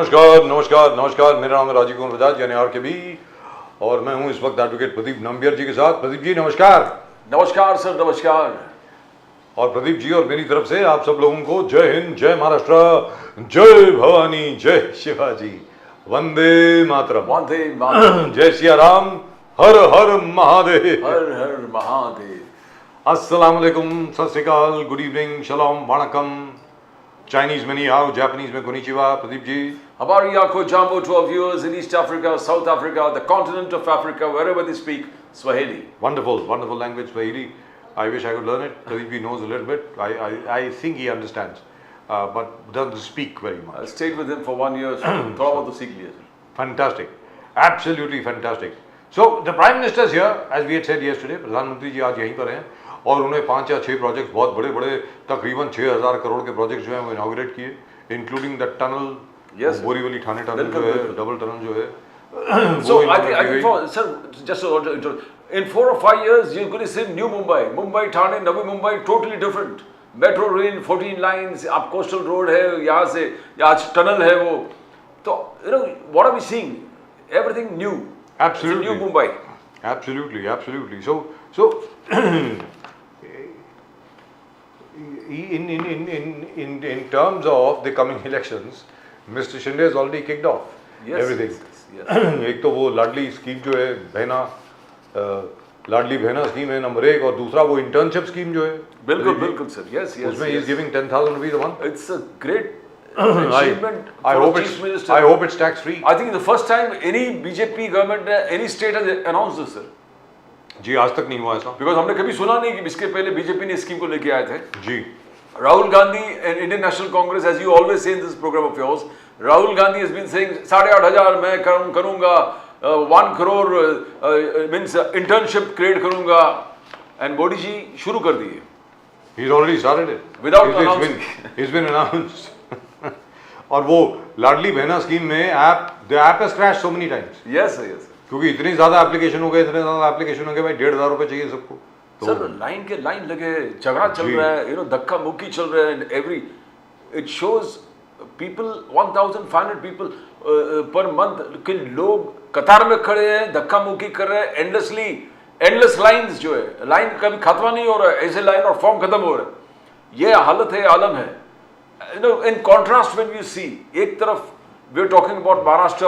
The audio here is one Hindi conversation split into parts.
नमस्कार नमस्कार नमस्कार, मेरा नाम है राजीव कुमार बजाज यानी RKB और मैं हूं इस वक्त एडवोकेट प्रदीप नंबियर जी के साथ। प्रदीप जी नमस्कार। नमस्कार सर, नमस्कार। और प्रदीप जी और मेरी तरफ से आप सब लोगों को जय हिंद, जय महाराष्ट्र, जय भवानी, जय शिवाजी, वंदे मातरम। वंदे मातरम। जय सिया राम, हर हर महादेव। हर हर महादेव। अस्सलाम वालेकुम, सत श्री अकाल, गुड इवनिंग, शलोम, वणकम, चाइनीज में नी हाउ, जापानीज में कोनिचिवा। प्रदीप जी, हमारी आंखों jambo to our viewers in East Africa, South Africa, the continent of Africa, wherever they speak Swahili. wonderful, wonderful language, Swahili. I wish I could learn it. Pradeep ji knows a little bit. I think he understands, but doesn't speak very much. I stayed with him for 1 year, so थोड़ा बहुत तो सीख लिया sir. Fantastic, absolutely fantastic. So the Prime Minister is here, as we had said yesterday. प्रधानमंत्री जी आज यहीं पर हैं और उन्होंने 5 या 6 प्रोजेक्ट्स, बहुत बड़े बड़े, तकरीबन 6000 करोड़ के प्रोजेक्ट्स जो हैं वो इनॉग्रेट किए, including the tunnel, Borivali Thane tunnel जो है, डबल टनल जो है। So I think for, sir, just in 4 or 5 years you're going to see new Mumbai, Thane, Navi Mumbai, totally different. Metro rail, 14 lines, आप coastal road है, यहाँ से आज टनल है वो, तो you know what are we seeing? Everything new. Absolutely. It's a new Mumbai. Absolutely, absolutely. So in terms of the coming elections, Mr. Shinde has already kicked off everything. Yes. एक तो वो लाडली स्कीम जो है, बहना, लाडली बहना स्कीम है नंबर 1, और दूसरा वो इंटर्नशिप स्कीम जो है। बिल्कुल बिल्कुल सर, yes. उसमें he is giving 10,000 rupees a month. It's a great achievement. I hope it's tax free. I think it's the first time any BJP government, any state has announced this, sir. जी आज तक नहीं हुआ ऐसा। Because हमने कभी सुना नहीं कि इसके पहले बीजेपी ने स्कीम को लेके आए थे। जी। Rahul Gandhi and Indian National Congress, as you always say in this program of yours, Rahul Gandhi has been saying 8,500 मैं करूँगा, 1 crore means internship create करूँगा, and Modi जी शुरू कर दिए। He's already started it. Without announcing. It's been announced. और वो लाडली बहना स्कीम में the app has crashed so many times. Yes, sir, yes. क्योंकि इतनी ज्यादा एप्लीकेशन हो गए, भाई 1,500 रुपए चाहिए सबको। सर लाइन लगे, झगड़ा चल रहा है, धक्का मुक्की चल रहा है, every it shows people 1,500 people per month के लोग कतार में खड़े हैं, धक्का मुक्की कर रहे हैं, एंडलेस लाइंस जो है, लाइन कभी खत्म नहीं हो रहा है, ऐसे लाइन और फॉर्म खत्म हो रहा है, ये हालत है, आलम है। In contrast when you see, एक तरफ we are talking about Maharashtra,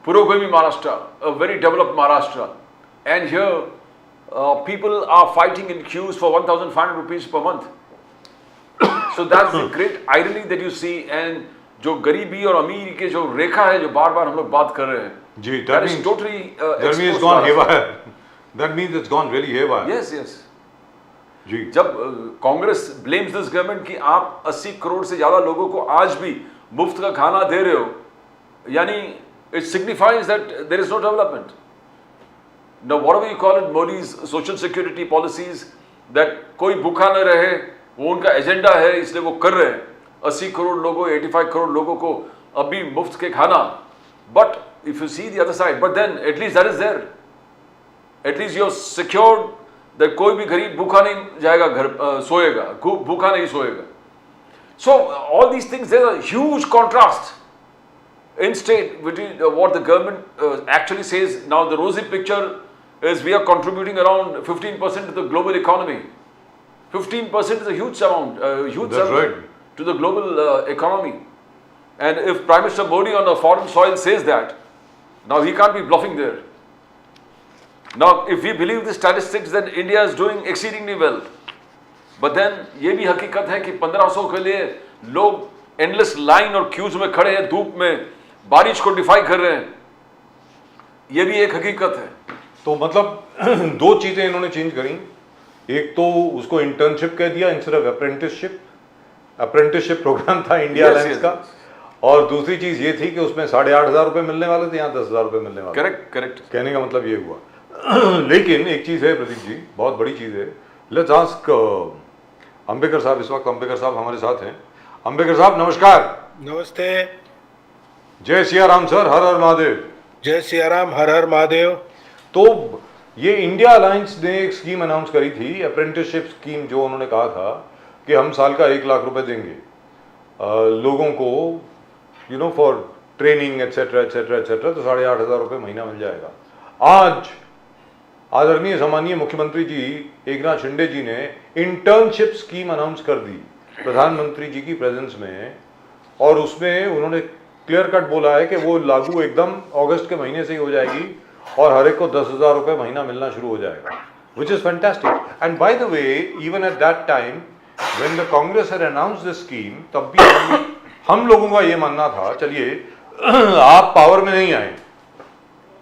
पुरोगामी Maharashtra, a very developed Maharashtra, and here people are fighting in queues for 1,500 rupees per month. So that's the great irony that you see, and जो गरीबी और अमीर के जो रेखा है, जो बार-बार हम लोग बात कर रहे हैं, जी, that is totally that means it's gone haywire. That means it's gone really haywire. Yes, yes. जी। जब कांग्रेस blames this government कि आप 80 करोड़ से ज्यादा लोगों को आज भी मुफ्त का खाना दे रहे हो, यानी it signifies that there is no development. Now whatever you call it, Modi's social security policies, that कोई भूखा न रहे, वो उनका एजेंडा है, इसलिए वो कर रहे हैं। 80 करोड़ लोगों, 85 करोड़ लोगों को अभी मुफ्त के खाना। But if you see the other side, but then at least that is there. At least you're secured that कोई भी गरीब भूखा नहीं जाएगा, घर सोएगा, भूखा नहीं सोएगा। So all these things, there's a huge contrast in state between what the government actually says. Now the rosy picture is we are contributing around 15% to the global economy. 15% is a huge amount, right, to the global economy. And if Prime Minister Modi on a foreign soil says that, now he can't be bluffing there. Now if we believe the statistics, then India is doing exceedingly well. But then ये भी हकीकत है कि 1500 के लिए लोग एंडलेस लाइन और क्यूज में खड़े हैं, धूप में, बारिश को डिफाई कर रहे हैं, ये भी एक हकीकत है। तो मतलब 2 चीजें इन्होंने चेंज करी। एक तो उसको इंटर्नशिप कह दिया इंस्टेड ऑफ अप्रेंटिसशिप प्रोग्राम था इंडिया लाइंस का, और दूसरी चीज ये थी कि उसमें 8,500 रुपए मिलने वाले थे, यहाँ 10,000 रुपए मिलने वाले। करेक्ट। कहने का मतलब ये हुआ। लेकिन एक चीज है प्रदीप जी, बहुत बड़ी चीज है। लेट्स आस्क अंबेकर साहब, इस वक्त अंबेकर साहब हमारे साथ हैं। अंबेकर साहब नमस्कार। नमस्ते। जय सिया राम सर, हर हर महादेव। जय सिया राम, हर हर महादेव। तो ये इंडिया अलायंस ने एक स्कीम अनाउंस करी थी, अप्रेंटिसशिप स्कीम, जो उन्होंने कहा था कि हम साल का 1 लाख रुपए देंगे लोगों को you know for training etcetera etcetera etcetera, तो 8,500 रुपये महीना मिल जाएगा। आज आदरणीय सम्मानीय मुख्यमंत्री जी एकनाथ शिंदे जी ने इंटर्नशिप स्कीम अनाउंस कर दी प्रधानमंत्री जी की प्रेजेंस में, और उसमें उन्होंने क्लियर कट बोला है कि वो लागू एकदम अगस्त के महीने से ही हो जाएगी और हर एक को 10,000 रुपये महीना मिलना शुरू हो जाएगा, which is fantastic. And by the way, even at that time, when the Congress had announced this scheme, तब भी हम लोगों का ये मानना था, चलिए आप पावर में नहीं आए,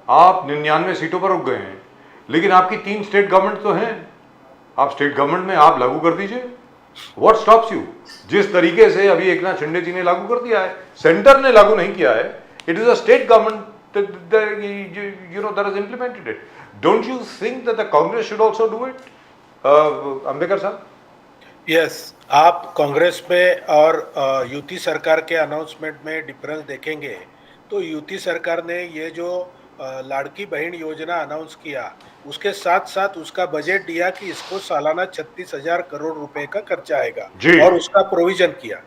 आप 99 सीटों पर रुक गए हैं, लेकिन आपकी 3 स्टेट गवर्नमेंट तो हैं, आप स्टेट गवर्नमेंट में आप लागू कर दीजिए। What stops you? जिस तरीके से अभी एकनाथ शिंदे जी ने लागू कर दिया है, सेंटर ने लागू नहीं किया है, it is a state government that has implemented it. Don't you think that the Congress should also do it, Ambedkar साहब? यस, आप कांग्रेस में और यूपी सरकार के अनाउंसमेंट में डिफरेंस देखेंगे तो यूपी सरकार ने ये जो लाड़की बहन योजना अनाउंस किया, उसके साथ साथ उसका बजट दिया कि इसको सालाना 36,000 करोड़ रुपए का खर्चा आएगा और उसका प्रोविजन किया।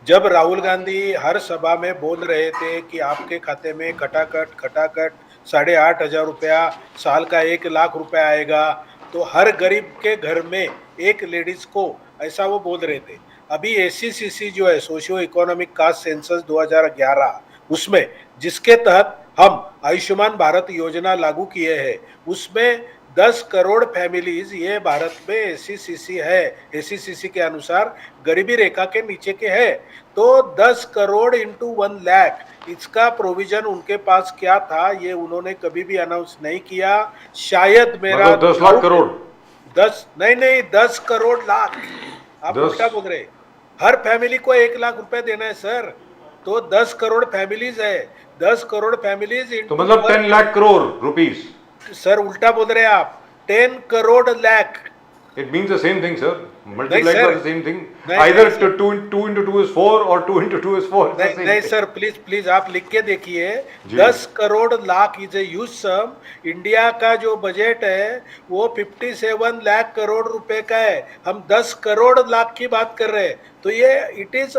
जब राहुल गांधी हर सभा में बोल रहे थे कि आपके खाते में खटाखट 8,500 रुपया, साल का 1,00,000 रुपया आएगा, तो हर गरीब के घर में एक लेडीज को, ऐसा वो बोल रहे थे। अभी एससीसीसी जो है, सोशियो इकोनॉमिक कास्ट सेंसस 2011, उसमें जिसके तहत हम आयुष्मान भारत योजना लागू किए हैं, उसमें 10 करोड़ फैमिलीज ये भारत में एससीसीसी है, एससीसीसी के अनुसार गरीबी रेखा के नीचे के है। तो 10 करोड़ इंटू 1 लाख, इसका प्रोविजन उनके पास क्या था ये उन्होंने कभी भी अनाउंस नहीं किया। शायद मेरा 10 लाख करोड़, 10 करोड़ लाख, आप उल्टा बोल रहे। हर फैमिली को 1,00,000 रुपए देना है सर, तो 10 करोड़ फैमिलीज है, 10 करोड़ फैमिलीज तो मतलब 10 लाख करोड़ रुपीस। सर उल्टा बोल रहे हैं आप, 10 crore lakh. It means the same thing, sir. Multiplied by the same thing. नहीं, Either नहीं, 2 into 2 is 4 or 2 into 2 is 4. नहीं सर, प्लीज आप लिख के देखिए। 10 crore lakh is a huge sum. India का जो बजट है वो 57 लाख करोड़ रुपए का है, हम 10 करोड़ लाख की बात कर रहे हैं। तो ये it is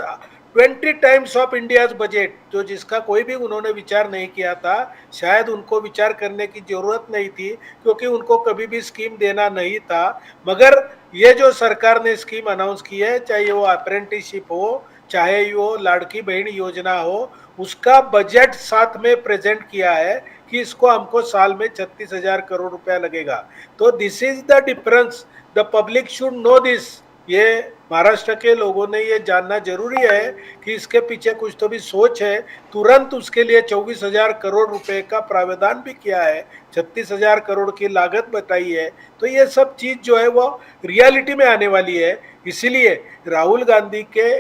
20 times of India's budget, जो जिसका कोई भी उन्होंने विचार नहीं किया था। शायद उनको विचार करने की जरूरत नहीं थी, क्योंकि उनको कभी भी स्कीम देना नहीं था। मगर ये जो सरकार ने स्कीम अनाउंस की है, चाहे वो अप्रेंटिसशिप हो, चाहे वो लाड़की बहन योजना हो, उसका बजट साथ में प्रेजेंट किया है कि इसको हमको साल में 36,000 करोड़ रुपया लगेगा। तो this is the difference, the public should know this. ये महाराष्ट्र के लोगों ने ये जानना जरूरी है कि इसके पीछे कुछ तो भी सोच है। तुरंत उसके लिए 24,000 करोड़ रुपए का प्रावधान भी किया है, 36,000 करोड़ की लागत बताई है। तो ये सब चीज जो है वो रियलिटी में आने वाली है। इसीलिए राहुल गांधी के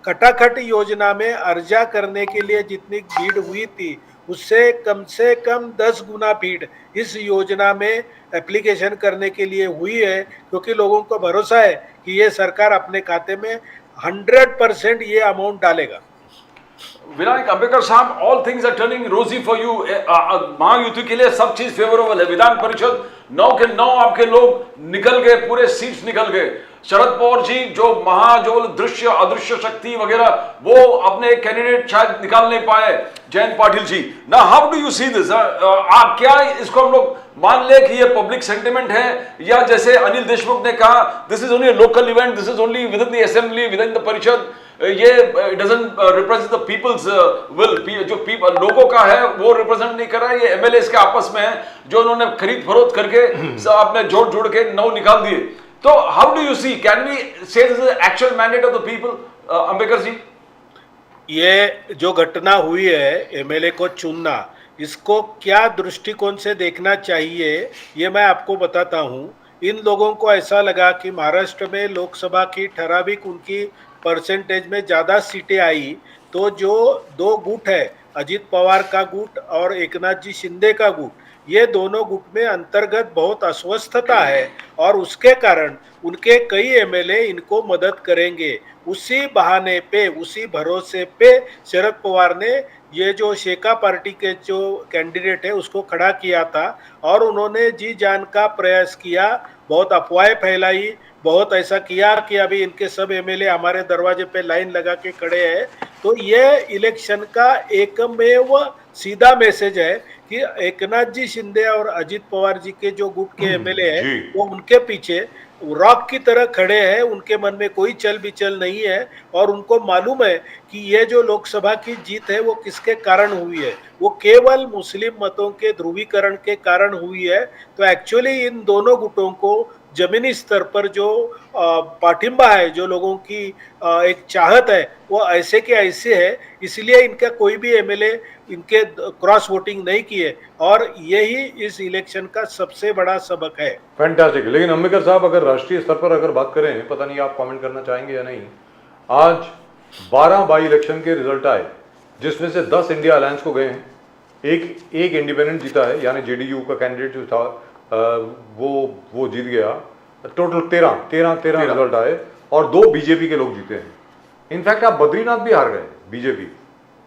खटाखट योजना में अर्जा करने के लिए जितनी भीड़ हुई थी, उससे कम 10 गुना भीड़ इस योजना में एप्लीकेशन करने के लिए हुई है, क्योंकि लोगों को भरोसा है कि ये सरकार अपने खाते में 100% ये अमाउंट डालेगा। विनायक अंबेडकर साहब, ऑल थिंग्स आर टर्निंग रोजी फॉर यू। महायुति के लिए सब चीज फेवरेबल है। विधान परिषद 9 के 9 आपके लोग निकल गए, पूरे सीट्स निकल गए। शरद पवार जी जो दृश्य अदृश्य शक्ति वगैरह, वो अपने कैंडिडेट शायद निकाल नहीं पाए, जयंत पाटिल जी। ना how do you see this? आप क्या इसको हम लोग मान ले कि ये पब्लिक सेंटिमेंट है, या जैसे अनिल देशमुख ने कहा this is only local event, this is only within the assembly, within the parishad, ये doesn't represent the peoples will, जो लोगों का है वो रिप्रेजेंट नहीं कर रहा है। ये एमएलए के आपस में है जो उन्होंने खरीद फरोख्त करके अपने जोड़ के 9 निकाल दिए। तो how do you see, can we say this is actual mandate of the people? Ambedkar ji, ये जो घटना हुई है एमएलए को चुनना, इसको क्या दृष्टिकोण से देखना चाहिए ये मैं आपको बताता हूँ। इन लोगों को ऐसा लगा कि महाराष्ट्र में लोकसभा की ठराविक उनकी परसेंटेज में ज़्यादा सीटें आई, तो जो 2 गुट है, अजित पवार का गुट और एकनाथ जी शिंदे का गुट, ये दोनों गुट में अंतर्गत बहुत अस्वस्थता है और उसके कारण उनके कई एमएलए इनको मदद करेंगे। उसी बहाने पे, उसी भरोसे पे शरद पवार ने ये जो शेका पार्टी के जो कैंडिडेट है उसको खड़ा किया था और उन्होंने जी जान का प्रयास किया, बहुत अफवाहें फैलाई, बहुत ऐसा किया कि अभी इनके सब एमएलए हमारे दरवाजे पे लाइन लगा के खड़े हैं। तो ये इलेक्शन का एकमेव सीधा मैसेज है कि एकनाथ जी शिंदे और अजित पवार जी के जो गुट के एमएलए हैं जी। वो उनके पीछे रॉक की तरह खड़े हैं, उनके मन में कोई चल बिचल नहीं है और उनको मालूम है कि ये जो लोकसभा की जीत है वो किसके कारण हुई है, वो केवल मुस्लिम मतों के ध्रुवीकरण के कारण हुई है। तो एक्चुअली इन दोनों गुटों को जमीनी स्तर पर जो पाठिंबा है, जो लोगों की एक चाहत है, वो ऐसे के ऐसे है, इसलिए इनका कोई भी एमएलए इनके क्रॉस वोटिंग नहीं किए और यही इस इलेक्शन का सबसे बड़ा सबक है। फैंटास्टिक। लेकिन अंबेडकर साहब, अगर राष्ट्रीय स्तर पर अगर बात करें, पता नहीं आप कमेंट करना चाहेंगे या नहीं, आज 12 बाई इलेक्शन के रिजल्ट आए जिसमें से 10 इंडिया अलायंस को गए हैं, एक इंडिपेंडेंट जीता है, यानी जेडीयू का कैंडिडेट जो था वो जीत गया। टोटल 13 रिजल्ट आए और 2 बीजेपी के लोग जीते हैं। इनफैक्ट आप बद्रीनाथ भी हार गए बीजेपी।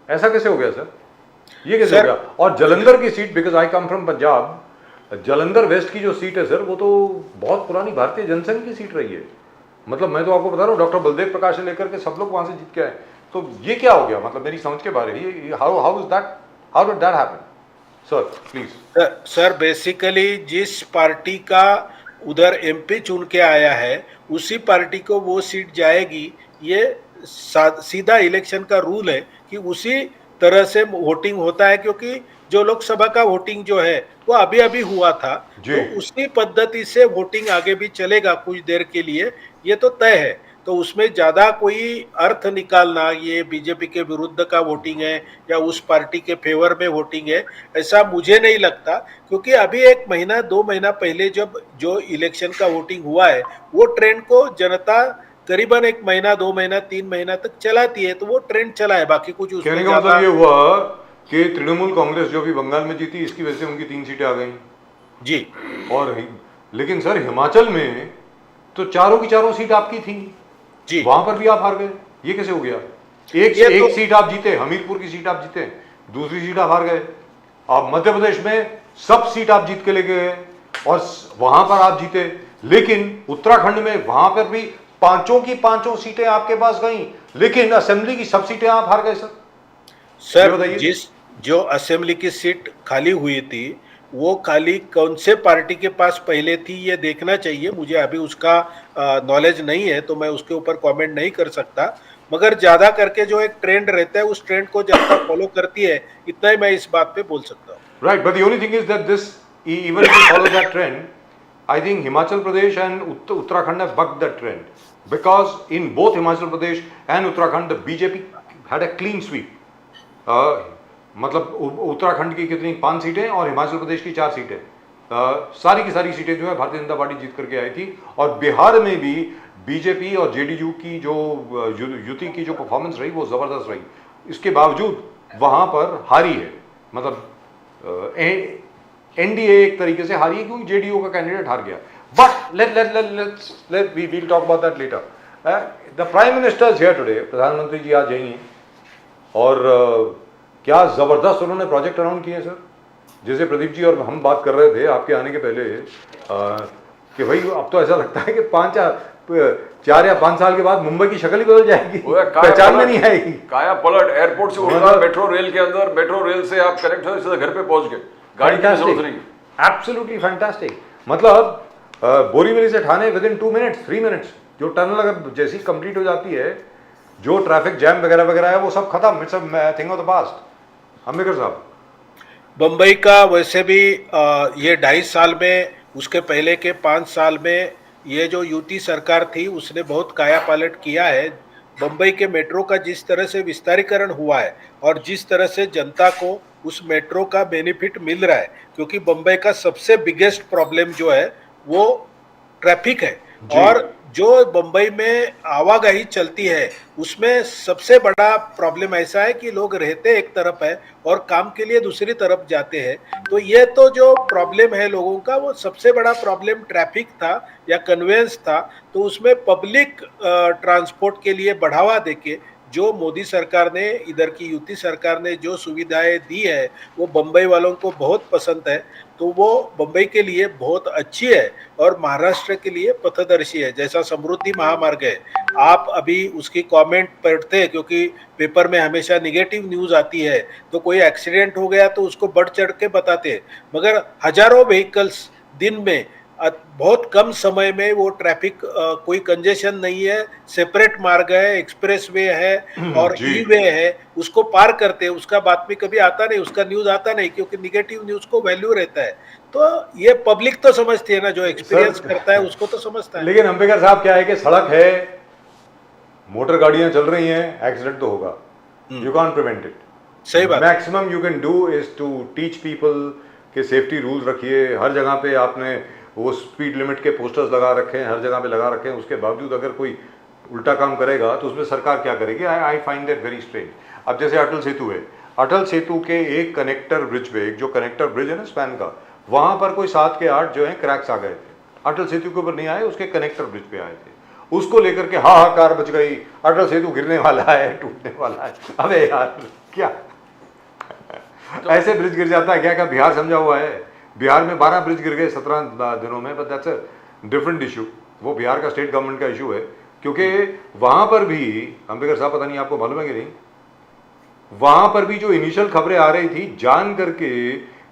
ऐसा कैसे हो गया सर? ये कैसे हो गया? और जलंधर की seat, because I come from Punjab, Jalandhar west की जो सीट है सर, वो तो बहुत पुरानी भारतीय जनसंघ की सीट रही है। मतलब मैं तो आपको बता रहा हूँ, डॉक्टर बलदेव प्रकाश से लेकर के सब लोग वहां से जीत के आए। तो ये क्या हो गया? मतलब मेरी समझ के बारे ये how did that happen sir? Please sir basically जिस पार्टी का उधर एमपी चुन के आया है उसी पार्टी को वो सीट जाएगी, ये सीधा इलेक्शन का रूल है कि उसी तरह से वोटिंग होता है, क्योंकि जो लोकसभा का वोटिंग जो है वो अभी अभी हुआ था, जी। तो उसी पद्धति से वोटिंग आगे भी चलेगा कुछ देर के लिए, ये तो तय है। तो उसमें ज्यादा कोई अर्थ निकालना ये बीजेपी के विरुद्ध का वोटिंग है या उस पार्टी के फेवर में वोटिंग है, ऐसा मुझे नहीं लगता। क्योंकि अभी 1 महीना 2 महीना पहले जब जो इलेक्शन का वोटिंग हुआ है वो ट्रेंड को जनता करीबन 1 महीना 2 महीना 3 महीना तक चलाती है, तो वो ट्रेंड चला है, बाकी कुछ उसमें कहने का मतलब ये हुआ कि तृणमूल कांग्रेस जो भी बंगाल में जीती, इसकी वजह से उनकी 3 सीटें आ गई जी। और लेकिन सर हिमाचल में तो चारों की चारों सीट आपकी थी जी वहां पर भी आप हार गए। ये कैसे हो गया? एक सीट आप जीते, हमीरपुर की सीट आप जीते, दूसरी सीट आप हार गए। आप मध्य प्रदेश में सब सीट आप जीत के लेके गए और वहां पर आप जीते, लेकिन उत्तराखंड में वहां पर भी पांचों की पांचों सीटें आपके पास गई, लेकिन असेंबली की सब सीटें आप हार गए सर। सर जिस जो असेंबली की सीट खाली हुई थी वो खाली कौन से पार्टी के पास पहले थी ये देखना चाहिए, मुझे अभी उसका नॉलेज नहीं है तो मैं उसके ऊपर कमेंट नहीं कर सकता। मगर ज्यादा करके जो एक ट्रेंड रहता है उस ट्रेंड को जनता फॉलो करती है, इतना ही मैं इस बात पे बोल सकता हूँ। Right, but the only thing is that this, even if you follow that trend, I think Himachal Pradesh and Uttarakhand have bucked that trend, because in both Himachal Pradesh and Uttarakhand the BJP had a clean sweep. मतलब उत्तराखंड की कितनी 5 सीटें और हिमाचल प्रदेश की 4 सीटें, सारी की सारी सीटें जो है भारतीय जनता पार्टी जीत करके आई थी। और बिहार में भी बीजेपी और जेडीयू की जो युति की जो परफॉर्मेंस रही वो जबरदस्त रही, इसके बावजूद वहां पर हारी है। मतलब एनडीए एक तरीके से हारी है क्योंकि जेडीयू का कैंडिडेट हार गया। But let we will talk about that later. The prime minister is here today, प्रधानमंत्री जी आज यही हैं और क्या जबरदस्त उन्होंने प्रोजेक्ट अनाउंस किए सर। जैसे प्रदीप जी और हम बात कर रहे थे आपके आने के पहले कि भाई अब तो ऐसा लगता है कि 4 या 5 साल के बाद मुंबई की शक्ल ही बदल जाएगी, पहचान में नहीं आएगी। काया पलट, एयरपोर्ट से उड़ना मेट्रो रेल के अंदर, मेट्रो रेल से आप कनेक्ट हो सीधा घर पे पहुंच गए, गाड़ी की जरूरत नहीं। Absolutely fantastic. मतलब बोरीवली से Thane with in 2 minutes 3 minutes, जो टनल अगर जैसी कंप्लीट हो जाती है, जो ट्रैफिक जैम वगैरह वगैरह है वो सब खत्म, it's a thing of the past. Ambedkar साहब, बम्बई का वैसे भी ये 2.5 साल में, उसके पहले के 5 साल में ये जो यूटी सरकार थी उसने बहुत काया पलट किया है। बम्बई के मेट्रो का जिस तरह से विस्तारीकरण हुआ है और जिस तरह से जनता को उस मेट्रो का बेनिफिट मिल रहा है, क्योंकि बम्बई का सबसे बिगेस्ट प्रॉब्लम जो है वो ट्रैफिक है। और जो बम्बई में आवाजाही चलती है उसमें सबसे बड़ा प्रॉब्लम ऐसा है कि लोग रहते एक तरफ है और काम के लिए दूसरी तरफ जाते हैं। तो ये तो जो प्रॉब्लम है लोगों का, वो सबसे बड़ा प्रॉब्लम ट्रैफिक था या कन्वेंस था। तो उसमें पब्लिक ट्रांसपोर्ट के लिए बढ़ावा देके जो मोदी सरकार ने, इधर की यूपी सरकार ने जो सुविधाएं दी है वो बम्बई वालों को बहुत पसंद है, तो वो बम्बई के लिए बहुत अच्छी है और महाराष्ट्र के लिए पथदर्शी है। जैसा समृद्धि महामार्ग है, आप अभी उसकी कमेंट पढ़ते हैं क्योंकि पेपर में हमेशा निगेटिव न्यूज़ आती है, तो कोई एक्सीडेंट हो गया तो उसको बढ़ चढ़ के बताते हैं, मगर हजारों व्हीकल्स दिन में बहुत कम समय में वो ट्रैफिक, कोई कंजेशन नहीं है, सेपरेट मार्ग है, एक्सप्रेस वे है और जी। ई वे है, उसको पार करते हैं, उसका बात में कभी आता नहीं, उसका न्यूज आता नहीं क्योंकि निगेटिव न्यूज को वैल्यू रहता है। तो ये पब्लिक तो समझती है ना, जो एक्सपीरियंस करता है उसको तो समझता है। लेकिन अंबेडकर साहब क्या है कि सड़क है, मोटर गाड़ियां चल रही हैं, एक्सीडेंट तो होगा, यू कांट प्रिवेंट इट। सही बात। Maximum you can do is to teach people के सेफ्टी रूल्स रखिए। हर जगह पे आपने वो स्पीड लिमिट के पोस्टर्स लगा रखे हैं, हर जगह पे लगा रखे हैं, उसके बावजूद अगर कोई उल्टा काम करेगा तो उसमें सरकार क्या करेगी? I find that very strange. अब जैसे अटल सेतु है, अटल सेतु के एक कनेक्टर ब्रिज पे, एक जो कनेक्टर ब्रिज है ना स्पैन का, वहां पर कोई 7 के 8 जो है क्रैक्स आ गए थे। अटल सेतु के ऊपर नहीं आए, उसके कनेक्टर ब्रिज पे आए थे। उसको लेकर के हाहाकार मच गई, अटल सेतु गिरने वाला है, टूटने वाला है। अबे यार क्या ऐसे ब्रिज गिर जाता है क्या? बिहार समझा हुआ है? बिहार में 12 ब्रिज गिर गए 17 दिनों में, but that's a different issue. वो बिहार का स्टेट गवर्नमेंट का इशू है, क्योंकि वहां पर भी अंबेडकर साहब, पता नहीं आपको मालूम है कि नहीं, वहां पर भी जो इनिशियल खबरें आ रही थी, जान करके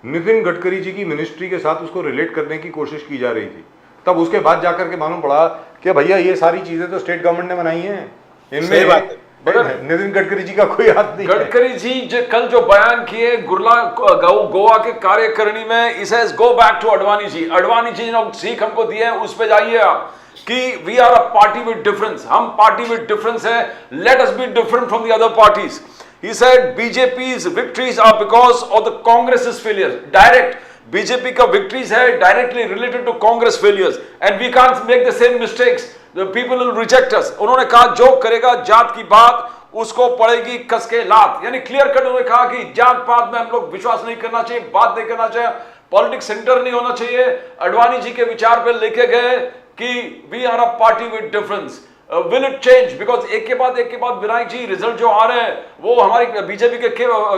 नितिन गडकरी जी की मिनिस्ट्री के साथ उसको रिलेट करने की कोशिश की जा रही थी। तब उसके बाद जाकर के मालूम पड़ा कि भैया ये सारी चीजें तो स्टेट गवर्नमेंट ने बनाई हैं, सही बात है। नितिन गडकरी जी का कोई हाथ नहीं है। गडकरी जी कल जो बयान किए गोवा के कार्यकारिणी में, he says go back to Advani ji. Advani ji ने सीख हमको दी है, उस पे जाइए आप कि we are a party with difference, हम पार्टी विद डिफरेंस है, let us be different from the other parties. He said BJP's victories are because of the Congress's failures. Direct BJP का victories है directly related to Congress failures, and we can't make the same mistakes. The people will reject us. उन्होंने कहा जो करेगा जात की बात उसको पड़ेगी कस के लात, यानी क्लियर कट उन्होंने कहा कि जात पात में हम लोग विश्वास नहीं करना चाहिए, बात नहीं करना चाहिए, पॉलिटिक्स सेंटर नहीं होना चाहिए। अडवाणी जी के विचार पे लेके गए कि we are a party with difference. Will it change? Because एक के बाद विनायक जी रिजल्ट जो आ रहे हैं वो हमारी बीजेपी के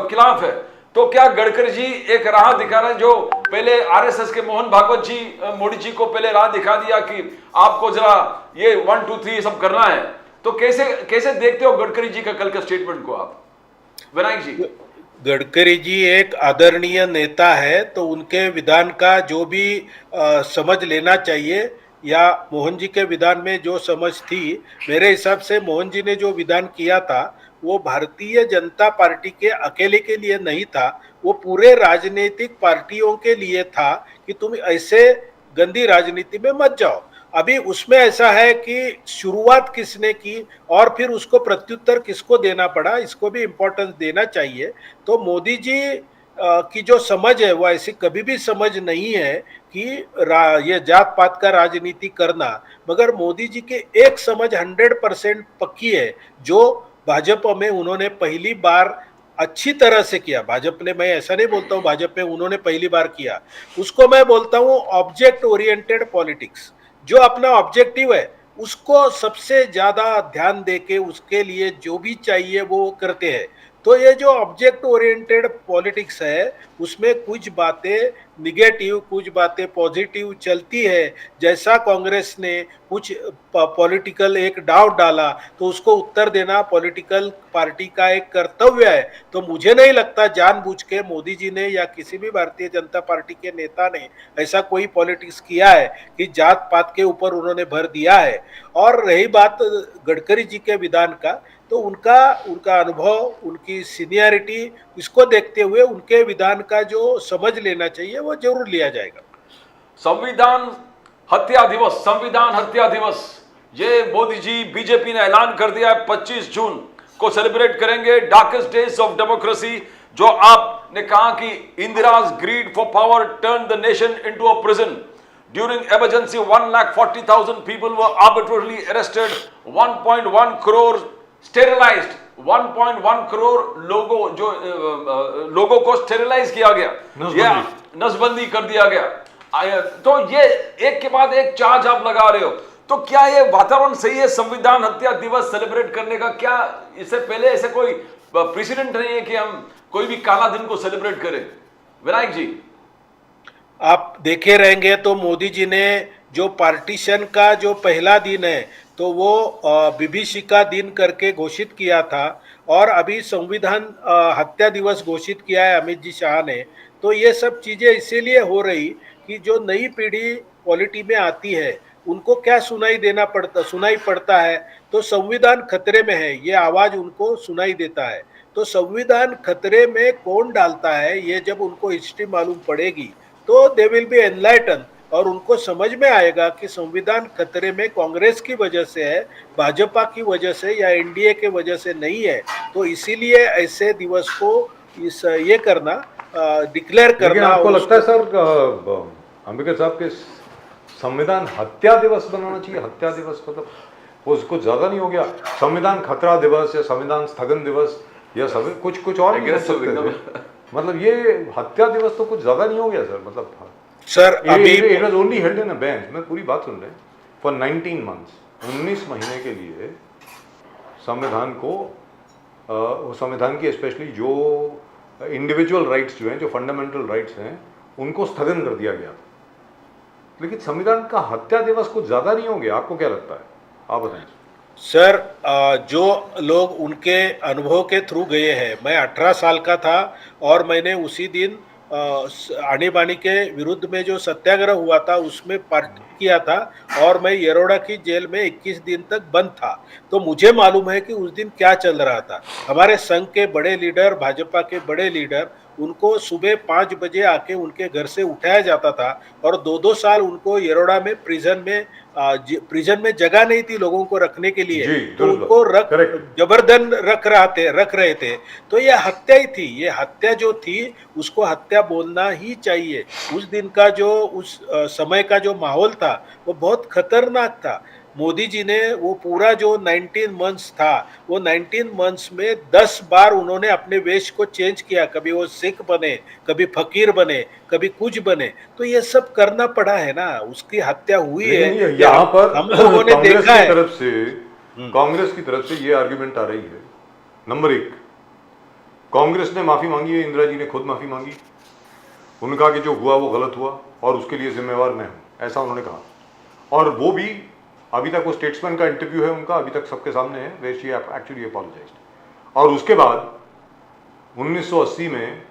खिलाफ है। तो क्या गडकरी जी एक राह दिखा रहे हैं, जो पहले आरएसएस के मोहन भागवत जी मोदी जी को पहले राह दिखा दिया कि आपको जरा ये 1 2 3 सब करना है। तो कैसे देखते हो गडकरी जी का कल के स्टेटमेंट को आप, विनायक जी? गडकरी जी एक आदरणीय नेता है, तो उनके विधान का जो भी समझ लेना चाहिए, या मोहन जी के विधान में जो समझ थी, मेरे हिसाब से मोहन जी ने जो विधान किया था वो भारतीय जनता पार्टी के अकेले के लिए नहीं था, वो पूरे राजनीतिक पार्टियों के लिए था कि तुम ऐसे गंदी राजनीति में मत जाओ। अभी उसमें ऐसा है कि शुरुआत किसने की और फिर उसको प्रत्युत्तर किसको देना पड़ा, इसको भी इम्पोर्टेंस देना चाहिए। तो मोदी जी की जो समझ है वो ऐसी कभी भी समझ नहीं है कि ये जात पात का राजनीति करना, मगर मोदी जी के एक समझ 100% पक्की है, जो भाजपा में उन्होंने पहली बार अच्छी तरह से किया। भाजपा ने, मैं ऐसा नहीं बोलता हूँ भाजपा में उन्होंने पहली बार किया, उसको मैं बोलता हूँ ऑब्जेक्ट ओरिएंटेड पॉलिटिक्स। जो अपना ऑब्जेक्टिव है उसको सबसे ज्यादा ध्यान देके उसके लिए जो भी चाहिए वो करते हैं। तो ये जो ऑब्जेक्ट ओरिएंटेड पॉलिटिक्स है उसमें कुछ बातें निगेटिव, कुछ बातें पॉजिटिव चलती है। जैसा कांग्रेस ने कुछ पॉलिटिकल एक डाउट डाला तो उसको उत्तर देना पॉलिटिकल पार्टी का एक कर्तव्य है। तो मुझे नहीं लगता जानबूझ के मोदी जी ने या किसी भी भारतीय जनता पार्टी के नेता ने ऐसा कोई पॉलिटिक्स किया है कि जात पात के ऊपर उन्होंने भर दिया है। और रही बात गडकरी जी के विधान का, तो उनका अनुभव, उनकी सीनियरिटी, इसको देखते हुए उनके विधान का जो समझ लेना चाहिए वो जरूर लिया जाएगा। संविधान हत्या दिवस ये मोदी जी बीजेपी ने ऐलान कर दिया है, 25 जून को सेलिब्रेट करेंगे, डार्केस्ट डेज ऑफ डेमोक्रेसी। जो आपने कहा कि Indira's greed for power turn the nation into a prison. During emergency, 1,40,000 people were arbitrarily arrested, 1.1 crore sterilized, 1.1 crore लोगों को स्टेरिलाइज किया गया, नसबंदी कर दिया गया। तो ये एक के बाद एक चार्ज आप लगा रहे हो। तो क्या ये वातावरण सही है संविधान हत्या दिवस सेलिब्रेट करने का? क्या इससे पहले ऐसे कोई प्रेसिडेंट नहीं है कि हम कोई भी काला दिन को सेलिब्रेट करें? विनायक जी, आप देखे रहेंगे तो मोदी जी ने जो पार्टीशन का जो पहला दिन है तो वो विभीषिका दिन करके घोषित किया था, और अभी संविधान हत्या दिवस घोषित किया है अमित जी शाह ने। तो ये सब चीजें इसीलिए हो रही कि जो नई पीढ़ी पॉलिटी में आती है उनको क्या सुनाई पड़ता है, तो संविधान खतरे में है, ये आवाज उनको सुनाई देता है। तो संविधान खतरे में कौन डालता है, ये जब उनको हिस्ट्री मालूम पड़ेगी तो दे विल बी एनलाइटन, और उनको समझ में आएगा कि संविधान खतरे में कांग्रेस की वजह से है, भाजपा की वजह से या एनडीए के वजह से नहीं है। तो इसीलिए ऐसे दिवस को ये करना, डिक्लेयर लेकिन करना। आपको लगता है सर अंबेडकर साहब के संविधान हत्या दिवस बनाना चाहिए? हत्या दिवस मतलब वो कुछ ज्यादा नहीं हो गया? संविधान खतरा दिवस या संविधान स्थगन दिवस या सब कुछ और भी हो सकते थे। मतलब ये हत्या दिवस तो कुछ ज्यादा नहीं हो गया सर? मतलब सर अभी it was only held in a bench, मैं पूरी बात सुन रहे हैं, फॉर 19 मंथ्स, 19 महीने के लिए संविधान को संविधान की स्पेशली जो इंडिविजुअल राइट्स जो हैं, जो फंडामेंटल राइट्स हैं, उनको स्थगन कर दिया गया। लेकिन संविधान का हत्या दिवस कुछ ज्यादा नहीं हो गया? आपको क्या लगता है, आप बताएं सर। जो लोग उनके अनुभव के थ्रू गए हैं, मैं 18 साल का था और मैंने उसी दिन आनी बानी के विरुद्ध में जो सत्याग्रह हुआ था उसमें पार्ट किया था, और मैं येरोडा की जेल में 21 दिन तक बंद था। तो मुझे मालूम है कि उस दिन क्या चल रहा था। हमारे संघ के बड़े लीडर, भाजपा के बड़े लीडर, उनको सुबह 5 बजे आके उनके घर से उठाया जाता था, और 2-2 साल उनको येरोडा में प्रिजन में जगह नहीं थी लोगों को रखने के लिए, जी, तो उनको जबरदन रख रहे थे। तो ये हत्या ही थी, ये हत्या जो थी उसको हत्या बोलना ही चाहिए। उस दिन का जो उस समय का जो माहौल था वो बहुत खतरनाक था। मोदी जी ने वो पूरा जो 19 मंथ्स था, वो 19 मंथ्स में 10 बार उन्होंने अपने वेश को चेंज किया। कभी वो सिख बने, कभी फकीर बने, कभी कुछ बने। तो ये सब करना पड़ा है ना, उसकी हत्या हुई है। लेकिन यहाँ पर हम लोगों ने कांग्रेस देखा की है। तरफ से कांग्रेस की तरफ से ये आर्ग्यूमेंट आ रही है, नंबर 1, कांग्रेस ने माफी मांगी है, इंदिरा जी ने खुद माफी मांगी, उन्होंने कहा कि जो हुआ वो गलत हुआ और उसके लिए जिम्मेवार मैं हूं, ऐसा उन्होंने कहा। और वो भी अभी तक, वो स्टेट्समैन का इंटरव्यू है उनका, अभी तक सबके सामने है, वेयर शी एक्चुअली अपोलोजाइज्ड। और उसके बाद 1980 में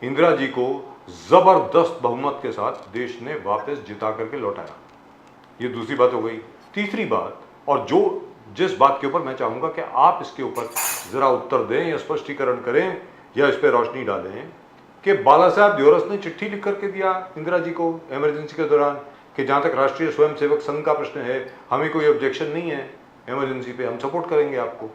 इंदिरा जी को जबरदस्त बहुमत के साथ देश ने वापस जिता करके लौटाया। ये दूसरी बात हो गई। तीसरी बात, और जो जिस बात के ऊपर मैं चाहूंगा कि आप इसके ऊपर जरा उत्तर दें या स्पष्टीकरण करें या इस पर रोशनी डालें, कि बाला साहब द्योरस ने चिट्ठी लिख करके दिया इंदिरा जी को इमरजेंसी के दौरान कि जहां तक राष्ट्रीय स्वयंसेवक संघ का प्रश्न है, हमें कोई ऑब्जेक्शन नहीं है इमरजेंसी पे, हम सपोर्ट करेंगे आपको।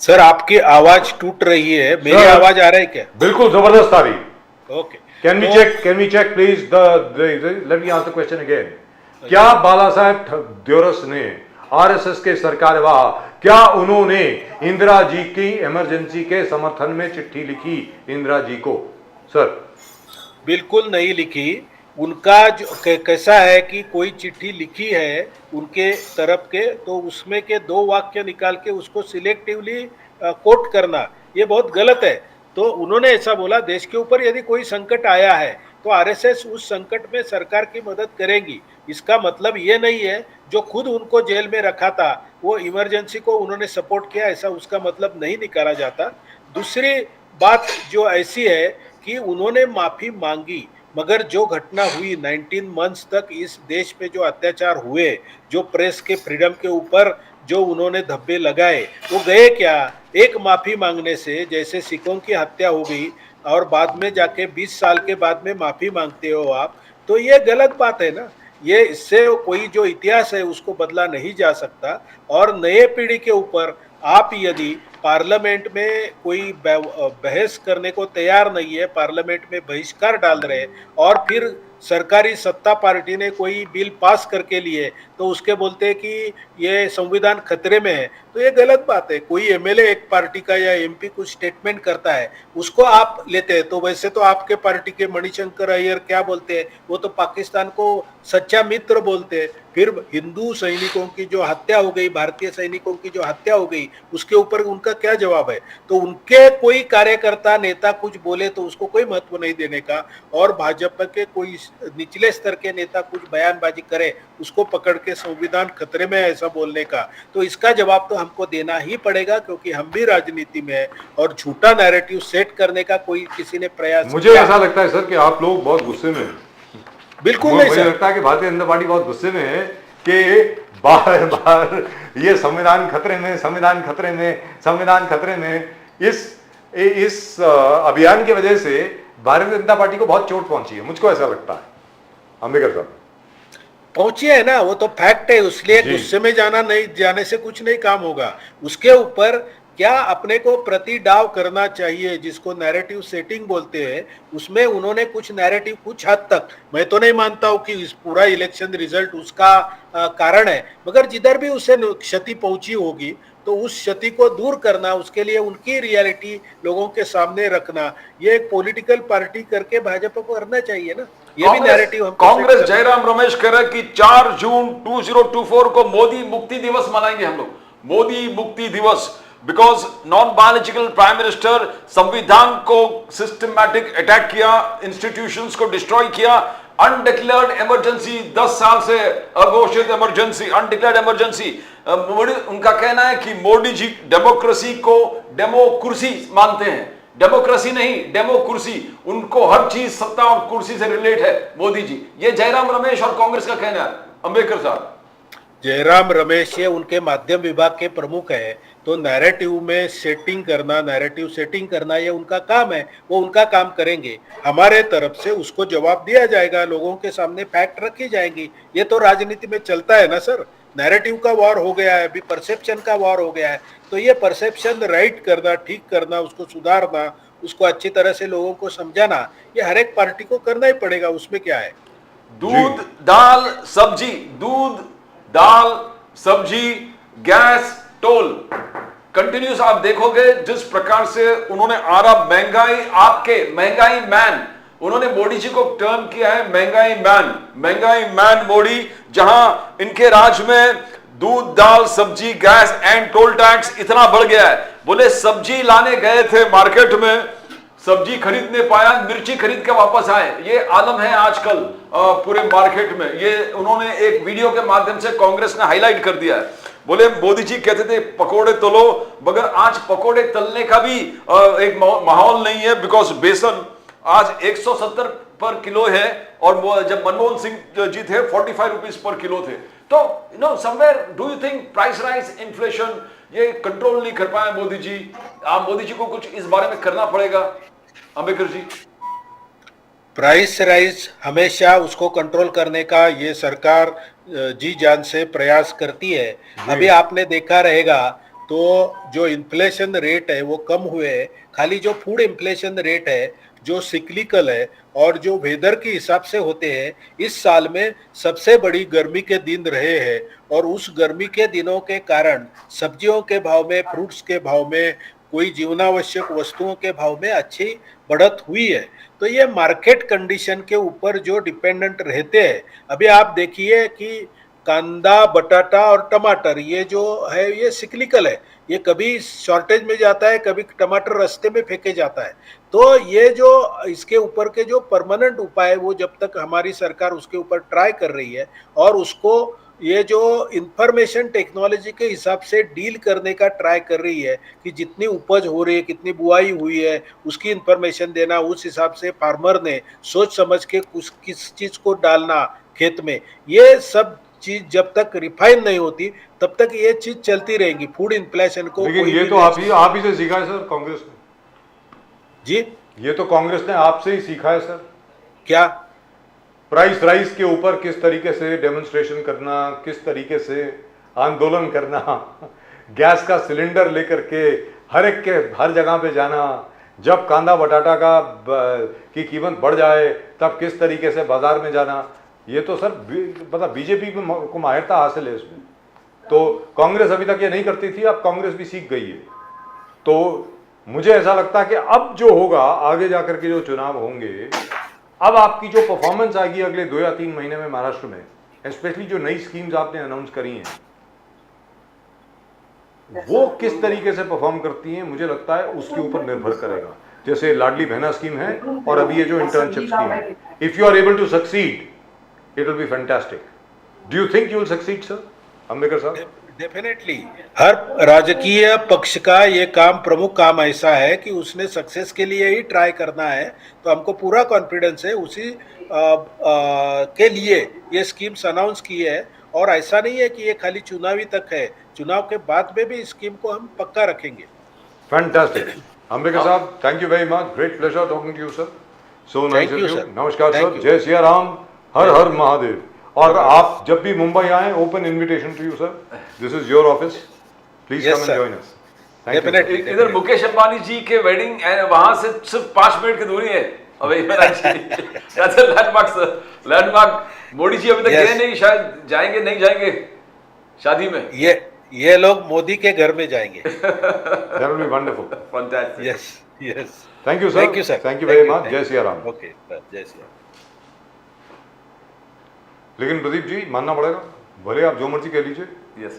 सर आपकी आवाज टूट रही है, मेरी सर, आवाज आ रही है क्या? बिल्कुल जबरदस्त आ रही। Okay, Can we check please let me ask the question again. क्या बाला साहब द्योरस ने, आरएसएस के सरकारवाह, क्या उन्होंने इंदिरा जी की इमरजेंसी के समर्थन में चिट्ठी लिखी इंदिरा जी को? सर बिल्कुल नहीं लिखी। उनका जो कैसा है कि कोई चिट्ठी लिखी है उनके तरफ के, तो उसमें के 2 वाक्य निकाल के उसको सिलेक्टिवली कोट करना, ये बहुत गलत है। तो उन्होंने ऐसा बोला, देश के ऊपर यदि कोई संकट आया है तो आरएसएस उस संकट में सरकार की मदद करेगी। इसका मतलब ये नहीं है जो खुद उनको जेल में रखा था वो इमरजेंसी को उन्होंने सपोर्ट किया, ऐसा उसका मतलब नहीं निकाला जाता। दूसरी बात जो ऐसी है कि उन्होंने माफी मांगी, मगर जो घटना हुई 19 मंथ्स तक इस देश पे जो अत्याचार हुए, जो प्रेस के फ्रीडम के ऊपर जो उन्होंने धब्बे लगाए, वो गए क्या? एक माफी मांगने से, जैसे सिखों की हत्या हो गई और बाद में जाके 20 साल के बाद में माफी मांगते हो आप, तो ये गलत बात है ना। ये इससे कोई जो इतिहास है उसको बदला नहीं जा सकता। और नए पीढ़ी के ऊपर आप यदि पार्लियामेंट में कोई बहस करने को तैयार नहीं है, पार्लियामेंट में बहिष्कार डाल रहे हैं, और फिर सरकारी सत्ता पार्टी ने कोई बिल पास करके लिए तो उसके बोलते हैं कि ये संविधान खतरे में है। तो ये गलत बात है। कोई एमएलए एक पार्टी का या एमपी कुछ स्टेटमेंट करता है, उसको आप लेते हैं। तो वैसे तो आपके पार्टी के मणिशंकर अय्यर क्या बोलते हैं, वो तो पाकिस्तान को सच्चा मित्र बोलते हैं। फिर हिंदू सैनिकों की जो हत्या हो गई, भारतीय सैनिकों की जो हत्या हो गई, उसके ऊपर उनका क्या जवाब है? तो उनके कोई कार्यकर्ता नेता कुछ बोले तो उसको कोई महत्व नहीं देने का, और भाजपा के कोई निचले स्तर के नेता कुछ बयानबाजी करे उसको पकड़ के संविधान खतरे में है ऐसा बोलने का। तो इसका जवाब तो हमको देना ही पड़ेगा, क्योंकि हम भी राजनीति में है और झूठा नैरेटिव सेट करने का कोई किसी ने प्रयास मुझे ऐसा लगता है सर कि आप लोग बहुत गुस्से में हैं। बिल्कुल नहीं मुझे सर। लगता है कि भारतीय जनता पार्टी बहुत गुस्से में है कि बार बार ये संविधान खतरे में, संविधान खतरे में, संविधान खतरे में, इस अभियान की वजह से भारतीय जनता पार्टी को बहुत चोट पहुंची है। मुझको ऐसा लगता है। अंबेडकर साहब पहुंची है ना, वो तो फैक्ट है, इसलिए गुस्से में जाने से कुछ नहीं काम होगा। उसके ऊपर क्या अपने को प्रति दाव करना चाहिए, जिसको नैरेटिव सेटिंग बोलते हैं, उसमें उन्होंने कुछ नैरेटिव कुछ हद तक, मैं तो नहीं मानता हूं कि इस पूरा इलेक्शन रिजल्ट उसका कारण है, मगर जिधर भी उसे क्षति पहुंची होगी तो उस क्षति को दूर करना, उसके लिए उनकी रियलिटी लोगों के सामने रखना, ये एक पॉलिटिकल पार्टी करके भाजपा को करना चाहिए ना। ये भी नैरेटिव कांग्रेस जयराम रमेश कह रहे कि 4 जून 2024 को मोदी मुक्ति दिवस मनाएंगे हम लोग, मोदी मुक्ति दिवस, because non biological prime minister संविधान को सिस्टमैटिक अटैक किया, इंस्टीट्यूशंस को डिस्ट्रॉय किया, अनडिक्लेयर्ड इमरजेंसी, 10 साल से अघोषित इमरजेंसी, अनडिक्लेयर्ड इमरजेंसी। उनका कहना है कि मोदी जी डेमोक्रेसी को डेमोक्रेसी मानते हैं, डेमोक्रेसी नहीं डेमोक्रेसी, उनको हर चीज सत्ता और कुर्सी से रिलेट है मोदी जी। ये जयराम रमेश और कांग्रेस का कहना है। अंबेडकर साहब, जयराम रमेश ये उनके माध्यम विभाग के प्रमुख है, तो नैरेटिव में सेटिंग करना, नैरेटिव सेटिंग करना ये उनका काम है, वो उनका काम करेंगे। हमारे तरफ से उसको जवाब दिया जाएगा, लोगों के सामने फैक्ट रखी जाएंगी। ये तो राजनीति में चलता है ना सर, नैरेटिव का वॉर हो गया है, अभी परसेप्शन का वॉर हो गया है। तो ये परसेप्शन राइट करना, ठीक करना, उसको सुधारना, उसको अच्छी तरह से लोगों को समझाना, ये हर एक पार्टी को करना ही पड़ेगा, उसमें क्या है। दूध दाल सब्जी, दूध दाल सब्जी, गैस टोल कंटिन्यूस आप देखोगे जिस प्रकार से उन्होंने आरब महंगाई, आपके महंगाई मैन, उन्होंने मोदी जी को टर्म किया है महंगाई मैन, महंगाई मैन मोदी, जहां इनके राज में दूध दाल सब्जी गैस एंड टोल टैक्स इतना बढ़ गया है। बोले सब्जी लाने गए थे मार्केट में, सब्जी खरीदने पाया, मिर्ची खरीद के वापस आए। ये आलम है आजकल पूरे मार्केट में। ये उन्होंने एक वीडियो के माध्यम से कांग्रेस ने हाईलाइट कर दिया है। बोले मोदी जी कहते थे पकोड़े तलो, मगर आज पकोड़े तलने का भी एक माहौल नहीं है, बिकॉज बेसन आज 170 पर किलो है, और जब मनमोहन सिंह जी थे 45 रुपीज पर किलो थे। तो somewhere do you think price rise, inflation ये कंट्रोल नहीं कर पाए मोदी जी? आप मोदी जी को कुछ इस बारे में करना पड़ेगा। अंबेडकर जी, प्राइस राइज हमेशा उसको कंट्रोल करने का ये सरकार जी जान से प्रयास करती है। अभी आपने देखा रहेगा तो जो इन्फ्लेशन रेट है वो कम हुए, खाली जो फूड इन्फ्लेशन रेट है जो सिक्लिकल है और जो वेदर के हिसाब से होते हैं, इस साल में सबसे बड़ी गर्मी के दिन रहे हैं, और उस गर्मी के दिनों के कारण सब्जियों के भाव में, फ्रूट्स के भाव में, कोई जीवनावश्यक वस्तुओं के भाव में अच्छी बढ़त हुई है। तो ये मार्केट कंडीशन के ऊपर जो डिपेंडेंट रहते हैं। अभी आप देखिए कि कांदा, बटाटा और टमाटर ये जो है ये सिक्लिकल है, ये कभी शॉर्टेज में जाता है, कभी टमाटर रास्ते में फेंके जाता है। तो ये जो इसके ऊपर के जो परमानेंट उपाय है वो जब तक हमारी सरकार उसके ऊपर ट्राई कर रही है और उसको ये जो इंफॉर्मेशन टेक्नोलॉजी के हिसाब से डील करने का ट्राई कर रही है कि जितनी उपज हो रही है, कितनी बुआई हुई है, उसकी इंफॉर्मेशन देना, उस हिसाब से फार्मर ने सोच समझ के किस चीज़ को डालना खेत में, ये सब चीज जब तक रिफाइन नहीं होती तब तक ये चीज चलती रहेगी। फूड इन्फ्लेशन को लेकिन ये तो आप ही से सीखा है सर कांग्रेस ने जी, ये तो कांग्रेस ने आपसे ही सीखा है सर। क्या प्राइस राइज के ऊपर किस तरीके से डेमोन्स्ट्रेशन करना, किस तरीके से आंदोलन करना, गैस का सिलेंडर लेकर के हर एक के हर जगह पे जाना, जब कांदा बटाटा की कीमत बढ़ जाए तब किस तरीके से बाजार में जाना, ये तो सर मतलब बीजेपी को माहिरता हासिल है इसमें। तो कांग्रेस अभी तक ये नहीं करती थी, अब कांग्रेस भी सीख गई है। तो मुझे ऐसा लगता है कि अब जो होगा आगे जाकर के जो चुनाव होंगे, अब आपकी जो परफॉर्मेंस आएगी अगले 2 या 3 महीने में महाराष्ट्र में, स्पेशली जो नई स्कीम्स आपने अनाउंस करी हैं वो किस तरीके से परफॉर्म करती हैं, मुझे लगता है उसके ऊपर निर्भर करेगा। जैसे लाडली बहना स्कीम है और अभी ये जो इंटर्नशिप स्कीम है, if you are able to succeed it will be fantastic. Do you think you will succeed sir Ambedkar sahab? Definitely हर राजकीय पक्ष का ये काम, प्रमुख काम ऐसा है कि उसने सक्सेस के लिए ही ट्राई करना है। तो हमको पूरा कॉन्फिडेंस है उसी के लिए ये स्कीम्स अनाउंस की है। और ऐसा नहीं है कि ये खाली चुनावी तक है, चुनाव के बाद में भी इस स्कीम को हम पक्का रखेंगे। Fantastic Ambedkar sahab, thank you very much, great pleasure talking to you sir, so nice of you. नमस्कार सर, जय सिया राम, हर हर महादेव। और आप जब भी मुंबई आए, open invitation to you sir, this is your office, please come and join us. Definitely. इधर मुकेश अंबानी जी के वेडिंग वहां से सिर्फ 5 मिनट की दूरी है। लैंडमार्क मोदी जी अभी तक गए नहीं, शायद जाएंगे, नहीं जाएंगे शादी में। ये लोग मोदी के घर में जाएंगे। That will be wonderful. Fantastic. Yes yes. Thank you sir. Thank you sir. Thank you very much. जय सिया राम। ओके जय सिया। लेकिन प्रदीप जी मानना पड़ेगा, भले आप जो मर्जी कह लीजिए, Yes.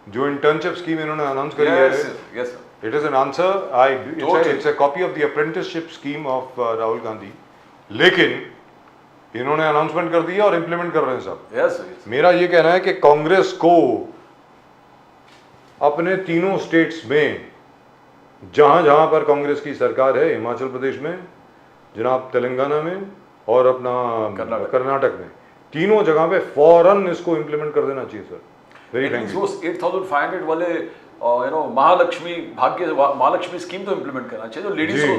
जो इंटर्नशिप स्कीम इन्होंने अनाउंस करी है, Yes. Yes. Sir. it is an answer. Totally. It's a copy of the apprenticeship scheme of Rahul Gandhi. लेकिन इन्होंने अनाउंसमेंट कर दिया और इम्प्लीमेंट कर रहे हैं सब। Yes. Yes. मेरा ये कहना है कि कांग्रेस को अपने तीनों स्टेट्स में जहां जहां पर कांग्रेस की सरकार है, हिमाचल प्रदेश में, जनाब तेलंगाना में और अपना कर्नाटक में, तीनों जगह पे फौरन इसको इम्प्लीमेंट कर देना चाहिए सर। Very thank you. 8,500 वाले महालक्ष्मी भाग्य महालक्ष्मी स्कीम तो इम्प्लीमेंट करना चाहिए, जो लेडीज को,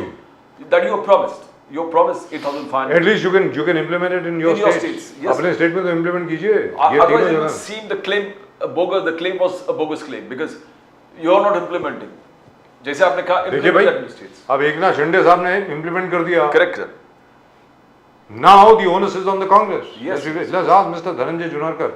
that you promised 8,500। At least you can implement it in your states. अपने स्टेट में तो इम्प्लीमेंट कीजिए ये तीनों जगह। Seem the claim bogus, the claim was a bogus claim because you are not implementing. जैसे आपने कहा, देखिए भाई, अब एकनाथ शिंदे साहब ने इम्प्लीमेंट कर दिया। Correct sir. Now the onus is on the Congress. Yes. Let's ask Mr. Dhananjay Junarkar.